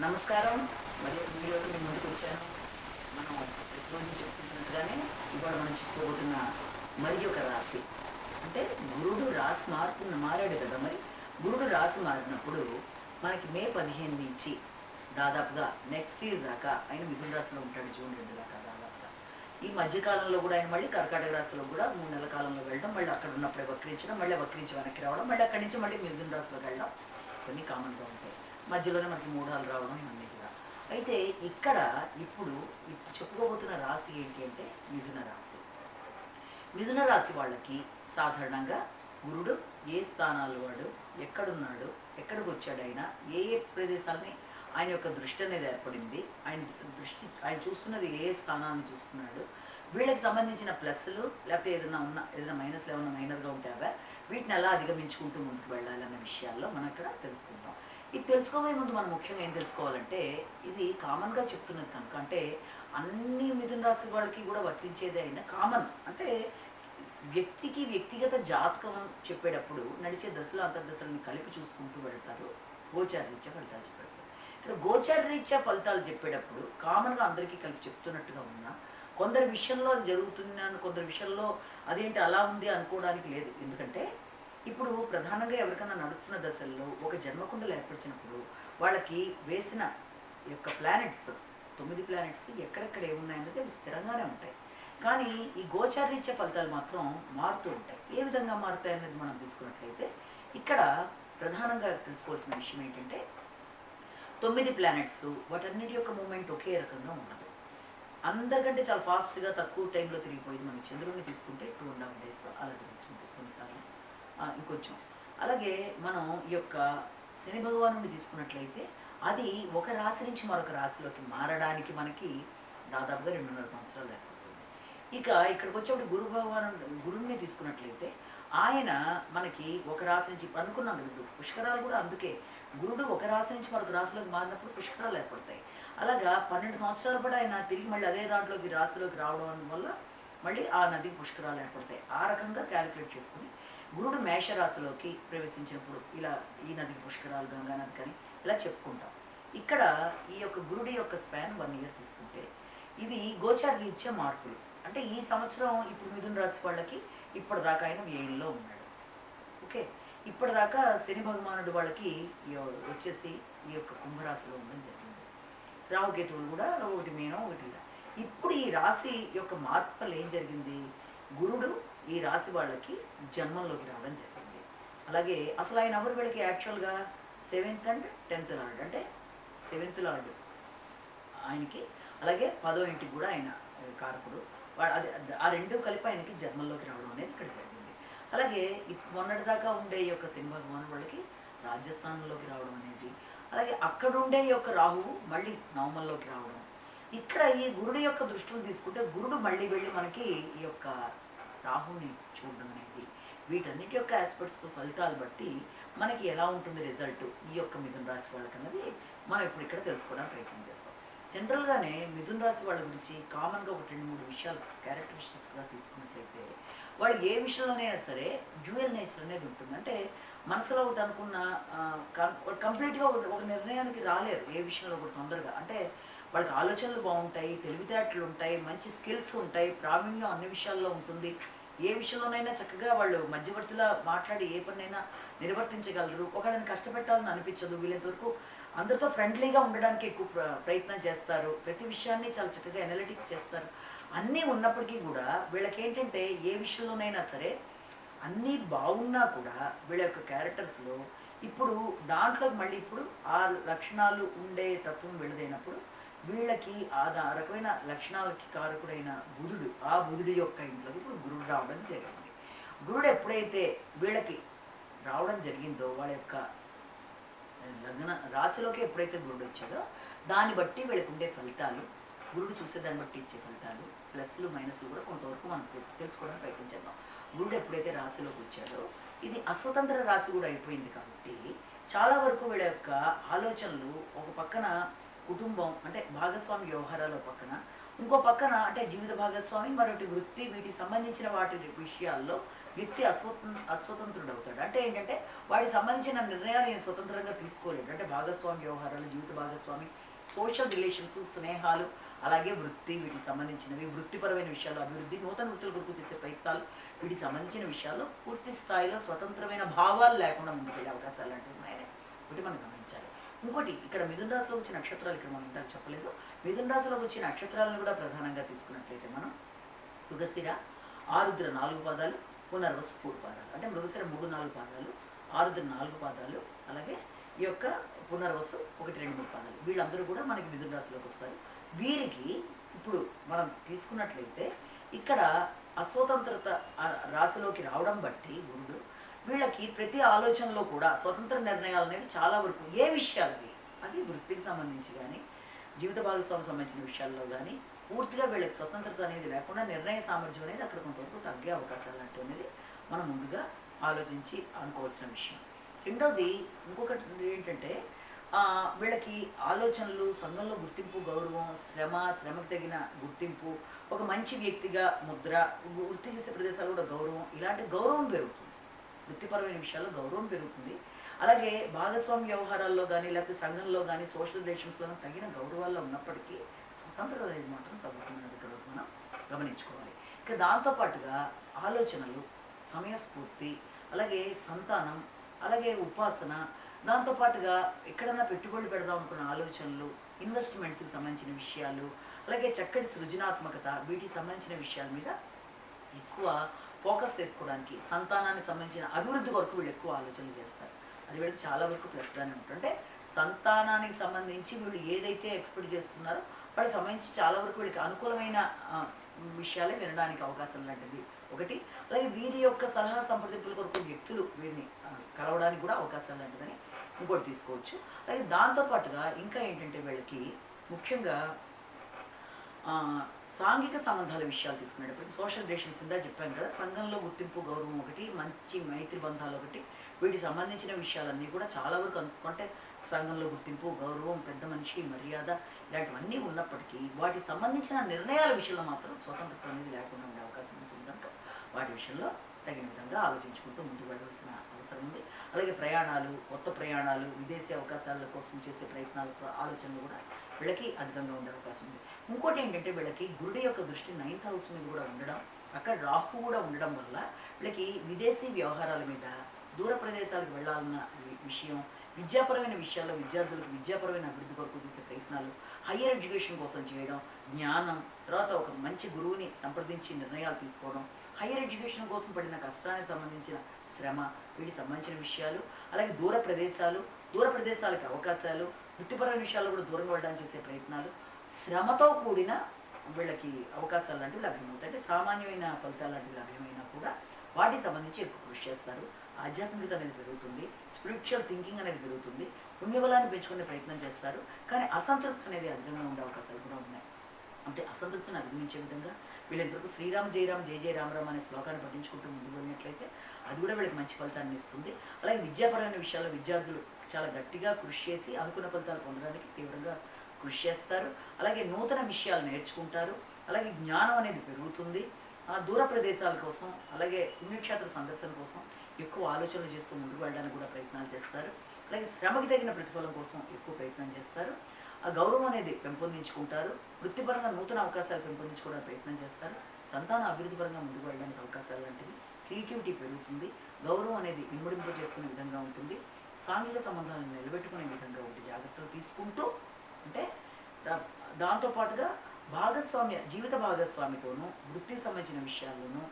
నమస్కారం. మరి ఈరోజు నేను ముందుకు వచ్చాను. మనం ప్రతిరోజు చెప్పుకుంటున్నట్టుగానే ఇవాళ మనం చెప్పుకోబోతున్న మరి ఒక రాశి అంటే గురుడు రాశి మారాడు కదా. మరి గురుడు రాశి మారినప్పుడు మనకి మే 15 నుంచి దాదాపుగా నెక్స్ట్ ఇయర్ దాకా ఆయన మిథున రాశిలో ఉంటాడు. జూన్ 2 దాకా దాదాపుగా. ఈ మధ్యకాలంలో కూడా ఆయన మళ్ళీ కర్కాటక రాశిలో కూడా 3 నెలల కాలంలో వెళ్ళడం, మళ్ళీ అక్కడ ఉన్నప్పుడే వక్రించడం, మళ్ళీ వక్రించి వెనక్కి రావడం, మళ్ళీ అక్కడి నుంచి మళ్ళీ మిథున రాశిలోకి వెళ్ళడం కొన్ని కామన్గా ఉంటాయి. మధ్యలోనే మనకి మూఢాలు రావడం ఇవన్నీ కూడా. అయితే ఇక్కడ ఇప్పుడు చెప్పుకోబోతున్న రాశి ఏంటి అంటే మిథున రాశి. మిథున రాశి వాళ్ళకి సాధారణంగా గురుడు ఏ స్థానాలు వాడు, ఎక్కడున్నాడు, ఎక్కడికి వచ్చాడు, ఏ ప్రదేశాలని ఆయన యొక్క దృష్టి అనేది ఏర్పడింది, ఆయన చూస్తున్నది ఏ స్థానాన్ని చూస్తున్నాడు, వీళ్ళకి సంబంధించిన ప్లస్లు లేకపోతే ఏదైనా మైనస్లు ఏమైనా మైనర్గా ఉంటే అవే వీటిని ఎలా అధిగమించుకుంటూ ముందుకు వెళ్ళాలన్న విషయాల్లో మనం ఇక్కడ తెలుసుకుంటాం. ఇది తెలుసుకోబోయే ముందు మనం ముఖ్యంగా ఏం తెలుసుకోవాలంటే, ఇది కామన్గా చెప్తున్నది కనుక, అంటే అన్ని మిథున రాశి వాళ్ళకి కూడా వర్తించేది అయినా కామన్ అంటే వ్యక్తికి వ్యక్తిగత జాతకం చెప్పేటప్పుడు నడిచే దశలు అంతర్దశలను కలిపి చూసుకుంటూ వెళ్తారు. గోచారరీత్యా ఫలితాలు చెప్పేటప్పుడు ఇక్కడ గోచారరీత్యా ఫలితాలు చెప్పేటప్పుడు కామన్గా అందరికీ కలిపి చెప్తున్నట్టుగా ఉన్నా కొందరి విషయంలో అది జరుగుతుందని, కొందరి విషయంలో అదేంటి అలా ఉంది అనుకోవడానికి లేదు. ఎందుకంటే ఇప్పుడు ప్రధానంగా ఎవరికైనా నడుస్తున్న దశల్లో ఒక జన్మకుండలు ఏర్పరిచినప్పుడు వాళ్ళకి వేసిన యొక్క ప్లానెట్స్ 9 ప్లానెట్స్కి ఎక్కడెక్కడ ఏమున్నాయన్నది అవి స్థిరంగానే ఉంటాయి. కానీ ఈ గోచారరీత్యా ఫలితాలు మాత్రం మారుతూ ఉంటాయి. ఏ విధంగా మారుతాయి అనేది మనం తీసుకున్నట్లయితే ఇక్కడ ప్రధానంగా తెలుసుకోవాల్సిన విషయం ఏంటంటే 9 ప్లానెట్స్ వాటన్నిటి యొక్క మూమెంట్ ఒకే రకంగా ఉండదు. అందరికంటే చాలా ఫాస్ట్గా తక్కువ టైంలో తిరిగిపోయింది. మనం చంద్రుడిని తీసుకుంటే 2.5 days అలా జరుగుతుంది కొన్నిసార్లు, ఇంకొంచెం. అలాగే మనం ఈ యొక్క శని భగవానుడిని తీసుకున్నట్లయితే అది ఒక రాశి నుంచి మరొక రాశిలోకి మారడానికి మనకి దాదాపుగా 2.5 సంవత్సరాలు ఏర్పడుతుంది. ఇక ఇక్కడికి వచ్చేప్పుడు గురువుని తీసుకున్నట్లయితే ఆయన మనకి ఒక రాశి నుంచి అనుకున్నాం కదా, పుష్కరాలు కూడా అందుకే గురుడు ఒక రాశి నుంచి మరొక రాశిలోకి మారినప్పుడు పుష్కరాలు ఏర్పడతాయి. అలాగా 12 సంవత్సరాల పాటు ఆయన తిరిగి మళ్ళీ అదే దాంట్లోకి రాశిలోకి రావడం వల్ల మళ్ళీ ఆ నదికి పుష్కరాలు ఏర్పడతాయి. ఆ రకంగా క్యాలిక్యులేట్ చేసుకుని గురుడు మేషరాశిలోకి ప్రవేశించినప్పుడు ఇలా ఈ నదికి పుష్కరాలు, గంగా నది కానీ ఇలా చెప్పుకుంటాం. ఇక్కడ ఈ యొక్క గురుడి యొక్క స్పాన్ 1 year తీసుకుంటే ఇవి గోచార రీత్యా మార్పులు. అంటే ఈ సంవత్సరం ఇప్పుడు మిథున రాశి వాళ్ళకి ఇప్పటిదాకా ఆయన వ్యయంలో ఉన్నాడు. ఓకే, ఇప్పటిదాకా శని భగవానుడు వాళ్ళకి వచ్చేసి ఈ యొక్క కుంభరాశిలో ఉండడం జరిగింది. రాహుకేతువులు కూడా ఒకటి మీనం ఒకటి ఇలా. ఇప్పుడు ఈ రాశి యొక్క మార్పులు ఏం జరిగింది, గురుడు ఈ రాశి వాళ్ళకి జన్మంలోకి రావడం జరిగింది. అలాగే అసలు ఆయన ఎవరు వీళ్ళకి యాక్చువల్గా 7th and 10th లార్డ్, అంటే 7th లార్డ్ ఆయనకి, అలాగే 10వ ఇంటికి కూడా ఆయన కారకుడు. అది ఆ రెండు కలిపి ఆయనకి జన్మంలోకి రావడం అనేది ఇక్కడ జరిగింది. అలాగే మొన్నటిదాకా ఉండే యొక్క శని భగవాన్ వాళ్ళకి రాజస్థానంలోకి రావడం అనేది, అలాగే అక్కడుండే యొక్క రాహువు మళ్ళీ నవమంలోకి రావడం. ఇక్కడ ఈ గురుడు యొక్క దృష్టిని తీసుకుంటే గురుడు మళ్ళీ వెళ్ళి మనకి ఈ యొక్క రాహుని చూడడం అనేది, వీటన్నిటి యొక్క ఆస్పెక్ట్స్ ఫలితాలు బట్టి మనకి ఎలా ఉంటుంది రిజల్ట్ ఈ యొక్క మిథున రాశి వాళ్ళకి అన్నది మనం ఇప్పుడు ఇక్కడ తెలుసుకోవడానికి ప్రయత్నం చేస్తాం. జనరల్గానే మిథున రాశి వాళ్ళ గురించి కామన్గా ఒక 2-3 విషయాలు క్యారెక్టరిస్టిక్స్గా తీసుకున్నట్లయితే వాళ్ళు ఏ విషయంలోనైనా సరే డ్యూయల్ నేచర్ అనేది ఉంటుంది. అంటే మనసులో ఒకటి అనుకున్న కంప్లీట్గా ఒక నిర్ణయానికి రాలేరు ఏ విషయంలో కూడా తొందరగా. అంటే వాళ్ళకి ఆలోచనలు బాగుంటాయి, తెలివితేటలు ఉంటాయి, మంచి స్కిల్స్ ఉంటాయి, ప్రావీణ్యం అన్ని విషయాల్లో ఉంటుంది. ఏ విషయంలోనైనా చక్కగా వాళ్ళు మధ్యవర్తిలా మాట్లాడి ఏ పనైనా నిర్వర్తించగలరు. ఒకళ్ళని కష్టపెట్టాలని అనిపించదు. వీళ్ళంతవరకు అందరితో ఫ్రెండ్లీగా ఉండడానికి ఎక్కువ ప్రయత్నం చేస్తారు. ప్రతి విషయాన్ని చాలా చక్కగా ఎనలిటిక్ చేస్తారు. అన్నీ ఉన్నప్పటికీ కూడా వీళ్ళకి ఏంటంటే ఏ విషయంలోనైనా సరే అన్నీ బాగున్నా కూడా వీళ్ళ యొక్క క్యారెక్టర్స్లో ఇప్పుడు దాంట్లోకి మళ్ళీ ఇప్పుడు ఆ లక్షణాలు ఉండే తత్వం వీళ్ళదైనప్పుడు వీళ్ళకి ఆ రకమైన లక్షణాలకి కారకుడైన బుధుడు, ఆ బుధుడి యొక్క ఇంట్లోకి ఇప్పుడు గురుడు రావడం జరిగింది. గురుడు ఎప్పుడైతే వీళ్ళకి రావడం జరిగిందో వాళ్ళ యొక్క లగ్న రాశిలోకి ఎప్పుడైతే గురుడు వచ్చాడో దాన్ని బట్టి వీళ్ళకి ఉండే ఫలితాలు, గురుడు చూసే దాన్ని బట్టి ఇచ్చే ఫలితాలు ప్లస్లు మైనస్లు కూడా కొంతవరకు మనం తెలుసుకోవడానికి ప్రయత్నించేద్దాం. గురుడు ఎప్పుడైతే రాశిలోకి వచ్చాడో ఇది అస్వతంత్ర రాశి కూడా అయిపోయింది కాబట్టి చాలా వరకు వీళ్ళ యొక్క ఆలోచనలు ఒక పక్కన కుటుంబం అంటే భాగస్వామి వ్యవహారాల పక్కన, ఇంకో పక్కన అంటే జీవిత భాగస్వామి, మరొకటి వృత్తి, వీటికి సంబంధించిన వాటి విషయాల్లో వ్యక్తి అస్వతంత్రుడు అవుతాడు. అంటే ఏంటంటే వాడికి సంబంధించిన నిర్ణయాలు ఈయన స్వతంత్రంగా తీసుకోలేడు. అంటే భాగస్వామి వ్యవహారాలు, జీవిత భాగస్వామి, సోషల్ రిలేషన్స్, స్నేహాలు, అలాగే వృత్తి, వీటికి సంబంధించినవి, వృత్తిపరమైన విషయాలు, అభివృద్ధి, నూతన వృత్తుల కొరకు చేసే ప్రయత్నాలు, వీటికి సంబంధించిన విషయాల్లో పూర్తి స్థాయిలో స్వతంత్రమైన భావాలు లేకుండా ముందుకెళ్ళే అవకాశాలు లాంటివి ఉన్నాయని ఒకటి మనం గమనించాలి. ఇంకోటి, ఇక్కడ మిథున రాశిలో వచ్చిన నక్షత్రాలు ఇక్కడ మనం ఇంతకు చెప్పలేదు. మిథున రాశిలో వచ్చిన నక్షత్రాలను కూడా ప్రధానంగా తీసుకున్నట్లయితే మనం మృగశిర, ఆరుద్ర 4 పాదాలు, పునర్వసు 3 పాదాలు. అంటే మృగశిర 3, 4 పాదాలు, ఆరుద్ర 4 పాదాలు, అలాగే ఈ యొక్క పునర్వసు 1, 2, 3 పాదాలు. వీళ్ళందరూ కూడా మనకి మిథున రాశిలోకి వస్తారు. వీరికి ఇప్పుడు మనం తీసుకున్నట్లయితే ఇక్కడ అస్వతంత్రత రాశిలోకి రావడం బట్టి గురుడు వీళ్ళకి ప్రతి ఆలోచనలో కూడా స్వతంత్ర నిర్ణయాలు అనేవి చాలా వరకు, ఏ విషయాలకి, అది వృత్తికి సంబంధించి కానీ, జీవిత భాగస్వామికి సంబంధించిన విషయాల్లో కానీ పూర్తిగా వీళ్ళకి స్వతంత్రత అనేది లేకుండా నిర్ణయ సామర్థ్యం అనేది అక్కడ కొంతవరకు తగ్గే అవకాశాలు లాంటివి అనేది మనం ముందుగా ఆలోచించి అనుకోవాల్సిన విషయం. రెండవది ఇంకొకటి ఏంటంటే వీళ్ళకి ఆలోచనలు, సంఘంలో గుర్తింపు, గౌరవం, శ్రమకు తగిన గుర్తింపు, ఒక మంచి వ్యక్తిగా ముద్ర, వృత్తి చేసే ప్రదేశాలు కూడా గౌరవం, ఇలాంటి గౌరవం పెరుగుతుంది. వృత్తిపరమైన విషయాల్లో గౌరవం పెరుగుతుంది. అలాగే భాగస్వామ్య వ్యవహారాల్లో కానీ, లేకపోతే సంఘంలో కానీ, సోషల్ రిలేషన్స్లో తగిన గౌరవాల్లో ఉన్నప్పటికీ స్వతంత్రత అనేది మాత్రం తగ్గుతున్నది ఇక్కడ మనం గమనించుకోవాలి. ఇక దాంతోపాటుగా ఆలోచనలు, సమయస్ఫూర్తి, అలాగే సంతానం, అలాగే ఉపాసన, దాంతోపాటుగా ఎక్కడన్నా పెట్టుబడులు పెడదాం అనుకున్న ఆలోచనలు, ఇన్వెస్ట్మెంట్స్కి సంబంధించిన విషయాలు, అలాగే చక్కటి సృజనాత్మకత, వీటికి సంబంధించిన విషయాల మీద ఎక్కువ ఫోకస్ చేసుకోవడానికి, సంతానానికి సంబంధించిన అభివృద్ధి కొరకు వీళ్ళు ఎక్కువ ఆలోచనలు చేస్తారు. అది వీళ్ళకి చాలా వరకు ప్లస్గానే ఉంటుంది. అంటే సంతానానికి సంబంధించి వీళ్ళు ఏదైతే ఎక్స్పెక్ట్ చేస్తున్నారో వాటికి సంబంధించి చాలా వరకు వీళ్ళకి అనుకూలమైన విషయాలే వినడానికి అవకాశం లాంటిది ఒకటి. అలాగే వీరి యొక్క సలహా సంప్రదింపుల కొరకు వ్యక్తులు వీరిని కలవడానికి కూడా అవకాశాలు లాంటిదని ఇంకోటి తీసుకోవచ్చు. అలాగే దాంతోపాటుగా ఇంకా ఏంటంటే వీళ్ళకి ముఖ్యంగా సాంఘిక సంబంధాల విషయాలు తీసుకునేటప్పుడు సోషల్ రిలేషన్స్ ఇందా చెప్పాను కదా, సంఘంలో గుర్తింపు, గౌరవం ఒకటి, మంచి మైత్రి బంధాలు ఒకటి, వీటికి సంబంధించిన విషయాలన్నీ కూడా చాలా వరకు అనుకుంటే సంఘంలో గుర్తింపు, గౌరవం, పెద్ద మనిషి, మర్యాద, ఇలాంటివన్నీ ఉన్నప్పటికీ వాటికి సంబంధించిన నిర్ణయాల విషయంలో మాత్రం స్వతంత్రత అనేది లేకుండా ఉండే అవకాశం ఉంటుంది కనుక వాటి విషయంలో తగిన విధంగా ఆలోచించుకుంటూ ముందుకు వెళ్ళవలసిన అవసరం ఉంది. అలాగే ప్రయాణాలు, కొత్త ప్రయాణాలు, విదేశీ అవకాశాల కోసం చేసే ప్రయత్నాలు, ఆలోచనలు కూడా వీళ్ళకి అధికంగా ఉండే అవకాశం ఉంది. ఇంకోటి ఏంటంటే వీళ్ళకి గురుడి యొక్క దృష్టి 9th హౌస్ మీద కూడా ఉండడం, అక్కడ రాహు కూడా ఉండడం వల్ల వీళ్ళకి విదేశీ వ్యవహారాల మీద, దూర ప్రదేశాలకు వెళ్ళాలన్న విషయం, విద్యాపరమైన విషయాల్లో విద్యార్థులకు విద్యాపరమైన అభివృద్ధి కొరకు చేసే ప్రయత్నాలు, హయ్యర్ ఎడ్యుకేషన్ కోసం చేయడం, జ్ఞానం, తర్వాత ఒక మంచి గురువుని సంప్రదించి నిర్ణయాలు తీసుకోవడం, హయ్యర్ ఎడ్యుకేషన్ కోసం పడిన కష్టానికి సంబంధించిన శ్రమ, వీటికి సంబంధించిన విషయాలు, అలాగే దూర ప్రదేశాలకి అవకాశాలు, వృత్తిపరమైన విషయాల్లో కూడా దూరంగా వెళ్ళడానికి చేసే ప్రయత్నాలు, శ్రమతో కూడిన వీళ్ళకి అవకాశాలు లాంటివి లభ్యమవుతాయి. అంటే సామాన్యమైన ఫలితాలు లాంటివి లభ్యమైనా కూడా వాటికి సంబంధించి ఎక్కువ కృషి చేస్తారు. ఆధ్యాత్మికత అనేది పెరుగుతుంది, స్పిరిచువల్ థింకింగ్ అనేది పెరుగుతుంది, పుణ్యబలాన్ని పెంచుకునే ప్రయత్నం చేస్తారు. కానీ అసంతృప్తి అనేది అధికంగా ఉండే అవకాశాలు కూడా ఉన్నాయి. అంటే అసంతృప్తిని అధిగమించే విధంగా వీళ్ళంతవరకు శ్రీరామ్ జయరామ్ జయ జయ రామరామ్ అనే శ్లోకాన్ని పఠించుకుంటూ ముందుకు వెళ్ళినట్లయితే అది కూడా వీళ్ళకి మంచి ఫలితాన్ని ఇస్తుంది. అలాగే విద్యాపరమైన విషయాల్లో విద్యార్థులు చాలా గట్టిగా కృషి చేసి అనుకున్న ఫలితాలు పొందడానికి తీవ్రంగా కృషి చేస్తారు. అలాగే నూతన విషయాలు నేర్చుకుంటారు. అలాగే జ్ఞానం అనేది పెరుగుతుంది. దూర ప్రదేశాల కోసం, అలాగే పుణ్యక్షేత్ర సందర్శన కోసం ఎక్కువ ఆలోచనలు చేస్తూ ముందుకు వెళ్ళడానికి కూడా ప్రయత్నాలు చేస్తారు. అలాగే శ్రమకి తగిన ప్రతిఫలం కోసం ఎక్కువ ప్రయత్నం చేస్తారు. ఆ గౌరవం అనేది పెంపొందించుకుంటారు. వృత్తిపరంగా నూతన అవకాశాలు పెంపొందించుకోవడానికి ప్రయత్నం చేస్తారు. సంతాన అభివృద్ధి పరంగా ముందుకు వెళ్ళడానికి అవకాశాలు లాంటివి, క్రియేటివిటీ పెరుగుతుంది. గౌరవం అనేది ఇనుమడింపు చేసుకునే విధంగా ఉంటుంది. సాంఘిక సంబంధాలను నిలబెట్టుకునే విధంగా ఒకటి జాగ్రత్తలు తీసుకుంటూ, అంటే దాంతోపాటుగా జీవిత భాగస్వామితోనూ వృత్తికి సంబంధించిన విషయాల్లోనూ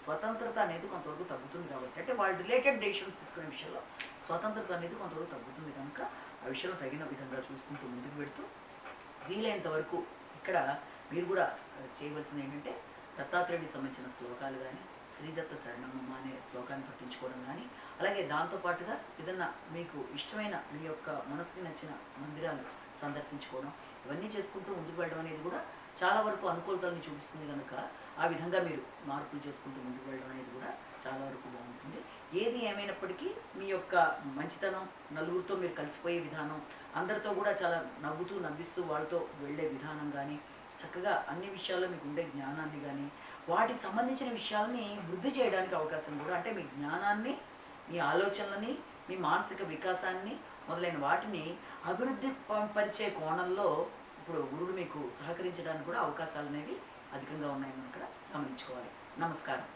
స్వతంత్రత అనేది కొంతవరకు తగ్గుతుంది. కాబట్టి అంటే వాళ్ళు రిలేటెడ్ డెసిషన్స్ తీసుకునే విషయంలో స్వతంత్రత అనేది కొంతవరకు తగ్గుతుంది కనుక ఆ విషయంలో తగిన విధంగా చూసుకుంటూ ముందుకు పెడుతూ వీలైనంత వరకు ఇక్కడ మీరు కూడా చేయవలసింది ఏంటంటే దత్తాత్రేయుడికి సంబంధించిన శ్లోకాలు కానీ, శ్రీదత్త శరణమ్మ అనే శ్లోకాన్ని పట్టించుకోవడం కానీ, అలాగే దాంతోపాటుగా ఏదన్నా మీకు ఇష్టమైన మీ యొక్క మనసుకి నచ్చిన మందిరాలు సందర్శించుకోవడం, ఇవన్నీ చేసుకుంటూ ముందుకు వెళ్ళడం అనేది కూడా చాలా వరకు అనుకూలతల్ని చూపిస్తుంది కనుక ఆ విధంగా మీరు మార్పులు చేసుకుంటూ ముందుకు వెళ్ళడం అనేది కూడా చాలా వరకు బాగుంటుంది. ఏది ఏమైనప్పటికీ మీ యొక్క మంచితనం, నలుగురితో మీరు కలిసిపోయే విధానం, అందరితో కూడా చాలా నవ్వుతూ నవ్విస్తూ వాళ్ళతో వెళ్ళే విధానం కానీ, చక్కగా అన్ని విషయాల్లో మీకు ఉండే జ్ఞానాన్ని కానీ, వాటికి సంబంధించిన విషయాలని వృద్ధి చేయడానికి అవకాశం కూడా, అంటే మీ జ్ఞానాన్ని, మీ ఆలోచనలని, మీ మానసిక వికాసాన్ని మొదలైన వాటిని అభివృద్ధి పరిచే కోణంలో ఇప్పుడు గురుడు మీకు సహకరించడానికి కూడా అవకాశాలు అనేవి అధికంగా ఉన్నాయని ఇక్కడ గమనించుకోవాలి. నమస్కారం.